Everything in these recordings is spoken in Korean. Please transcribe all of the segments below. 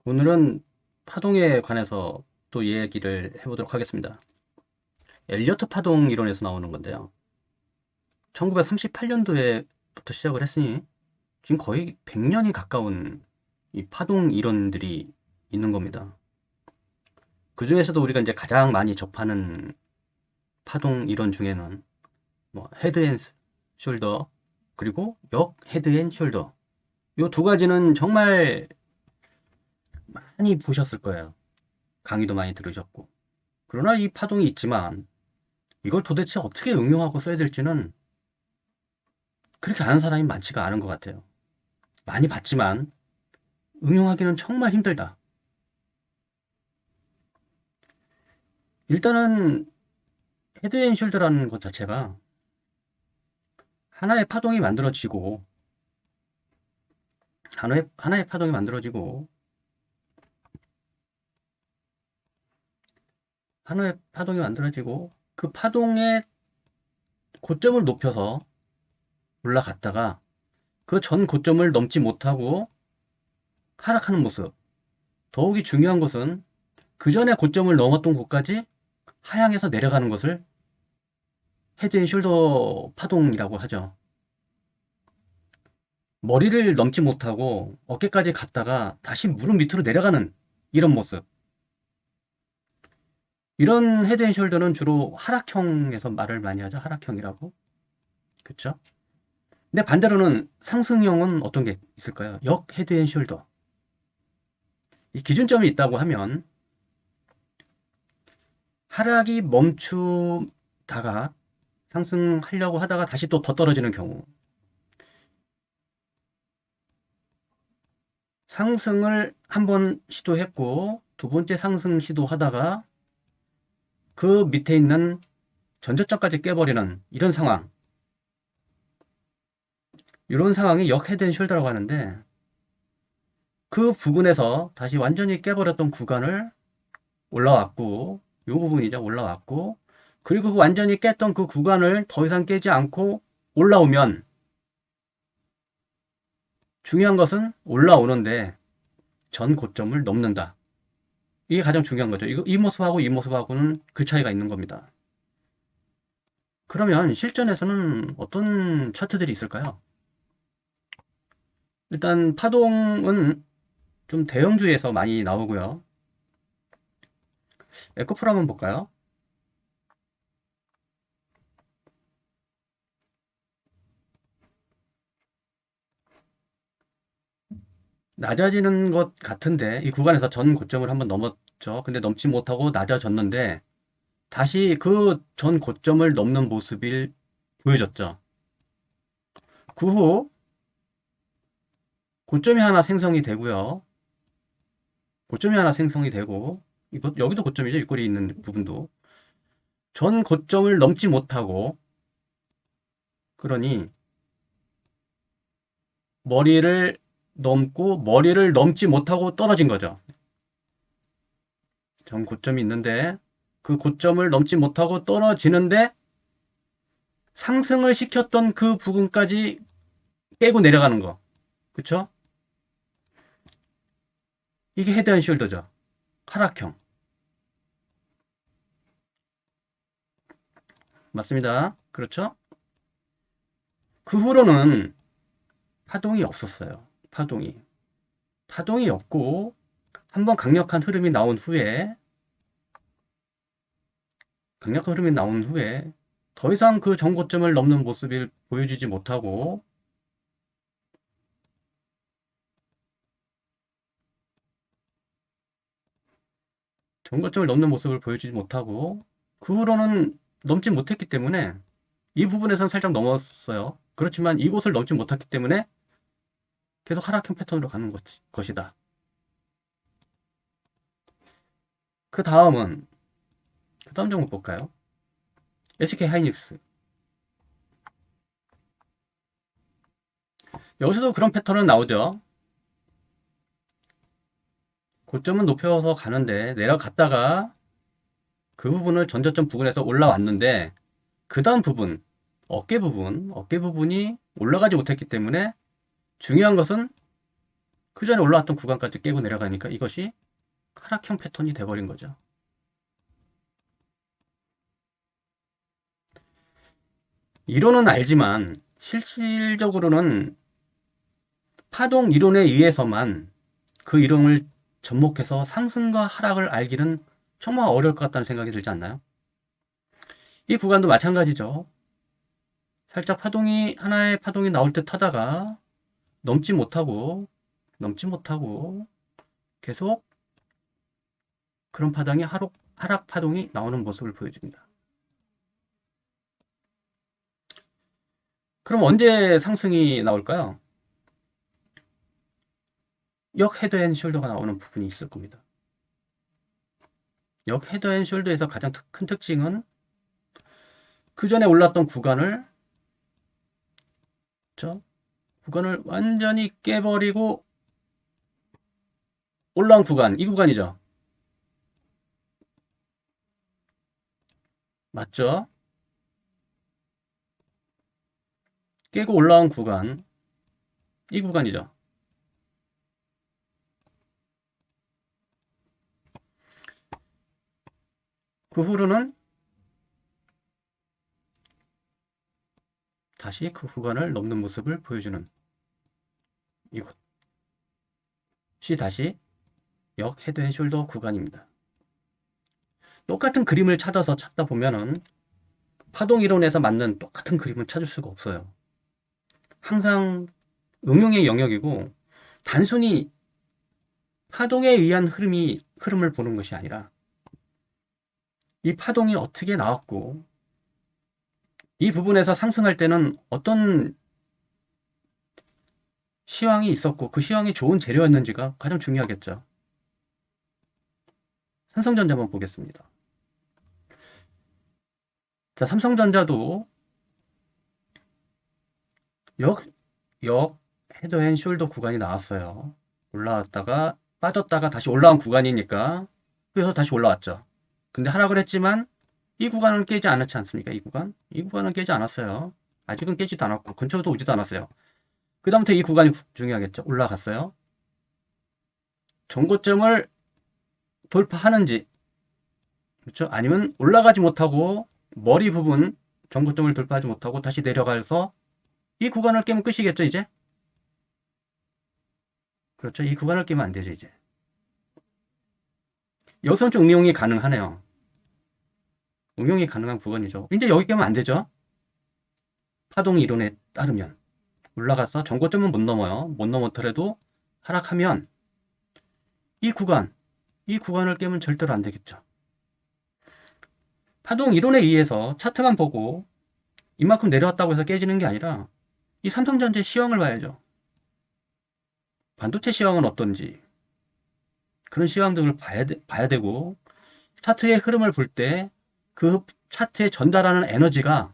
오늘은 파동에 관해서 또 얘기를 해보도록 하겠습니다. 엘리어트 파동 이론에서 나오는 건데요. 1938년도에부터 시작을 했으니 지금 거의 100년이 가까운 이 파동 이론들이 있는 겁니다. 그 중에서도 우리가 이제 가장 많이 접하는 파동 이론 중에는 뭐 헤드 앤 숄더 그리고 역 헤드 앤 숄더 이 두 가지는 정말 많이 보셨을 거예요. 강의도 많이 들으셨고. 그러나 이 파동이 있지만 이걸 도대체 어떻게 응용하고 써야 될지는 그렇게 아는 사람이 많지가 않은 것 같아요. 많이 봤지만 응용하기는 정말 힘들다. 일단은 헤드앤숄더라는 것 자체가 하나의 파동이 만들어지고 하나의 파동이 만들어지고 하나의 파동이 만들어지고 그 파동의 고점을 높여서 올라갔다가 그 전 고점을 넘지 못하고 하락하는 모습. 더욱이 중요한 것은 그 전에 고점을 넘었던 곳까지 하향해서 내려가는 것을 헤드앤숄더 파동이라고 하죠. 머리를 넘지 못하고 어깨까지 갔다가 다시 무릎 밑으로 내려가는 이런 모습. 이런 헤드앤숄더는 주로 하락형에서 말을 많이 하죠. 하락형이라고. 그쵸? 근데 반대로는 상승형은 어떤 게 있을까요? 역 헤드앤숄더. 이 기준점이 있다고 하면 하락이 멈추다가 상승하려고 하다가 다시 또 더 떨어지는 경우, 상승을 한번 시도했고 두 번째 상승 시도하다가 그 밑에 있는 전저점까지 깨버리는 이런 상황, 이런 상황이 역 헤드앤숄더라고 하는데, 그 부근에서 다시 완전히 깨버렸던 구간을 올라왔고, 이 부분이죠. 올라왔고, 그리고 그 완전히 깼던 그 구간을 더 이상 깨지 않고 올라오면, 중요한 것은 올라오는데 전 고점을 넘는다. 이게 가장 중요한 거죠. 이 모습하고 이 모습하고는 그 차이가 있는 겁니다. 그러면 실전에서는 어떤 차트들이 있을까요? 일단 파동은 좀 대형주에서 많이 나오고요. 에코프로 한번 볼까요? 낮아지는 것 같은데 이 구간에서 전 고점을 한번 넘었죠. 근데 넘지 못하고 낮아졌는데 다시 그 전 고점을 넘는 모습을 보여줬죠. 그 후 고점이 하나 생성이 되고요. 고점이 하나 생성이 되고 여기도 고점이죠. 윗골이 있는 부분도 전 고점을 넘지 못하고, 그러니 머리를 넘고 머리를 넘지 못하고 떨어진 거죠. 전 고점이 있는데 그 고점을 넘지 못하고 떨어지는데 상승을 시켰던 그 부분까지 깨고 내려가는 거. 그쵸? 이게 헤드앤숄더죠. 하락형. 맞습니다. 그렇죠? 그 후로는 파동이 없었어요. 파동이 없고 한번 강력한 흐름이 나온 후에 더 이상 그 전고점을 넘는 모습을 보여주지 못하고, 전고점을 넘는 모습을 보여주지 못하고 그 후로는 넘지 못했기 때문에 이 부분에서는 살짝 넘었어요. 그렇지만 이곳을 넘지 못했기 때문에 계속 하락형 패턴으로 가는 것이다. 그 다음은 그 다음 종목 볼까요? SK 하이닉스. 여기서도 그런 패턴은 나오죠. 고점은 높여서 가는데 내려갔다가 그 부분을 전저점 부근에서 올라왔는데 그 다음 부분, 어깨 부분이 올라가지 못했기 때문에 중요한 것은 그 전에 올라왔던 구간까지 깨고 내려가니까 이것이 하락형 패턴이 돼버린 거죠. 이론은 알지만 실질적으로는 파동 이론에 의해서만 그 이론을 접목해서 상승과 하락을 알기는 정말 어려울 것 같다는 생각이 들지 않나요? 이 구간도 마찬가지죠. 살짝 하나의 파동이 나올 듯 하다가 넘지 못하고 계속 그런 하락 파동이 나오는 모습을 보여줍니다. 그럼 언제 상승이 나올까요? 역 헤드 앤 숄더가 나오는 부분이 있을 겁니다. 역 헤드 앤 숄더에서 가장 큰 특징은 그 전에 올랐던 구간을 완전히 깨버리고 올라온 구간, 이 구간이죠. 맞죠? 깨고 올라온 구간, 이 구간이죠. 그 후로는 다시 그 구간을 넘는 모습을 보여주는 이곳이 다시 역 헤드 앤 숄더 구간입니다. 똑같은 그림을 찾다 보면은 파동 이론에서 맞는 똑같은 그림을 찾을 수가 없어요. 항상 응용의 영역이고 단순히 파동에 의한 흐름을 보는 것이 아니라 이 파동이 어떻게 나왔고 이 부분에서 상승할 때는 어떤 시황이 있었고 그 시황이 좋은 재료였는지가 가장 중요하겠죠. 삼성전자 한번 보겠습니다. 자, 삼성전자도 역 헤드 앤 숄더 구간이 나왔어요. 올라왔다가 빠졌다가 다시 올라온 구간이니까 그래서 다시 올라왔죠. 근데 하락을 했지만 이 구간은 깨지 않았지 않습니까? 이 구간은 깨지 않았어요. 아직은 깨지도 않았고 근처도 오지도 않았어요. 그 다음부터 이 구간이 중요하겠죠. 올라갔어요. 정고점을 돌파하는지, 그렇죠? 아니면 올라가지 못하고 머리 부분 정고점을 돌파하지 못하고 다시 내려가서 이 구간을 깨면 끝이겠죠, 이제? 그렇죠. 이 구간을 깨면 안 되죠, 이제. 여기서는 좀 응용이 가능하네요. 응용이 가능한 구간이죠. 이제 여기 깨면 안 되죠. 파동 이론에 따르면 올라가서 정고점은 못 넘어요. 못 넘었더라도 하락하면 이 구간을 깨면 절대로 안 되겠죠. 파동 이론에 의해서 차트만 보고 이만큼 내려왔다고 해서 깨지는 게 아니라 이 삼성전자의 시황을 봐야죠. 반도체 시황은 어떤지 그런 시황들을 봐야 되고 차트의 흐름을 볼 때 그 차트에 전달하는 에너지가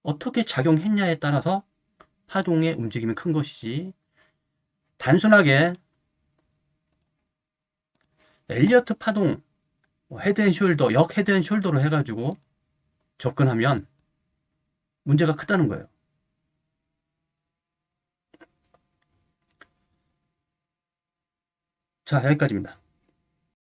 어떻게 작용했냐에 따라서 파동의 움직임이 큰 것이지 단순하게 엘리어트 파동 헤드 앤 숄더, 역 헤드 앤 숄더로 해가지고 접근하면 문제가 크다는 거예요. 자, 여기까지입니다.